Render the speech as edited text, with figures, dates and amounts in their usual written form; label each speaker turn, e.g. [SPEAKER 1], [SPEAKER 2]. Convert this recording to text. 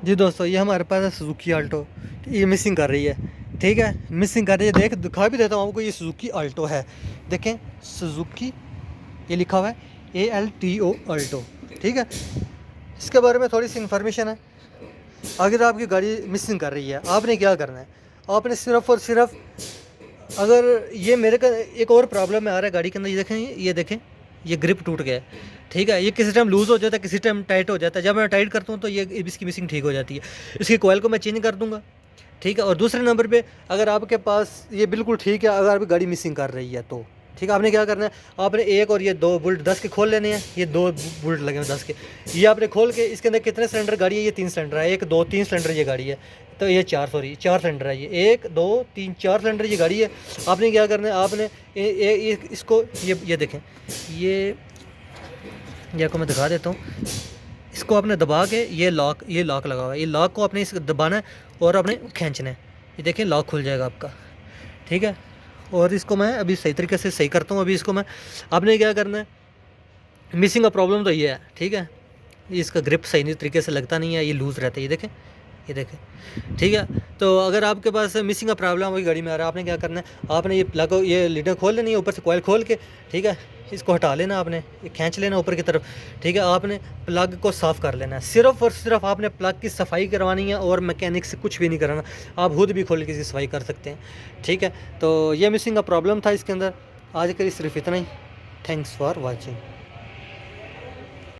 [SPEAKER 1] जी दोस्तों, ये हमारे पास है सुजुकी आल्टो। ये मिसिंग कर रही है, ठीक है, मिसिंग कर रही है। देख दिखा भी देता हूँ आपको, ये सुजुकी आल्टो है। देखें सुजुकी, ये लिखा हुआ है ALTO अल्टो, ठीक है। इसके बारे में थोड़ी सी इन्फॉर्मेशन है। अगर आपकी गाड़ी मिसिंग कर रही है, आपने क्या करना है, आपने सिर्फ़ और सिर्फ, अगर ये मेरे का एक और प्रॉब्लम में आ रहा है गाड़ी के अंदर, ये देखें ये ग्रिप टूट गया है, ठीक है। ये किसी टाइम लूज़ हो जाता है, किसी टाइम टाइट हो जाता है। जब मैं टाइट करता हूँ तो ये इसकी मिसिंग ठीक हो जाती है। इसकी कोयल को मैं चेंज कर दूंगा, ठीक है। और दूसरे नंबर पे, अगर आपके पास ये बिल्कुल ठीक है, अगर आपकी गाड़ी मिसिंग कर रही है तो ठीक है, आपने क्या करना है, आपने एक और ये दो बुल्ट 10 के खोल लेने हैं। ये दो बुल्ट लगे हैं 10 के, ये आपने खोल के, इसके अंदर कितने सिलेंडर गाड़ी है, ये 3 सिलेंडर है। 1 2 3 सिलेंडर ये गाड़ी है, तो ये 4 सिलेंडर है। ये 1 2 3 4 सिलेंडर ये गाड़ी है। आपने क्या करना है, आपने इसको ये देखें, ये आपको मैं दिखा देता हूँ। इसको आपने दबा के, ये लॉक लगा हुआ है, ये लॉक को आपने इस दबाना है और आपने खींचना है। ये देखें लॉक खुल जाएगा आपका, ठीक है। और इसको मैं अभी सही तरीके से सही करता हूँ। अभी इसको मैं, आपने क्या करना है, मिसिंग का प्रॉब्लम तो ये है, ठीक है। इसका ग्रिप सही नहीं तरीके से लगता नहीं है, ये लूज़ रहता है। ये देखें, ठीक है। तो अगर आपके पास मिसिंग का प्रॉब्लम वही गाड़ी में आ रहा है, आपने क्या करना है, आपने ये प्लग, ये लीडर खोल लेनी है ऊपर से, कॉइल खोल के, ठीक है। इसको हटा लेना, आपने ये खींच लेना ऊपर की तरफ, ठीक है। आपने प्लग को साफ़ कर लेना है। सिर्फ़ और सिर्फ आपने प्लग की सफाई करवानी है और मैकेनिक से कुछ भी नहीं कराना। आप खुद भी खोल के इसकी सफाई कर सकते हैं, ठीक है। तो ये मिसिंग का प्रॉब्लम था इसके अंदर। आज के लिए सिर्फ इतना ही। Thanks for watching.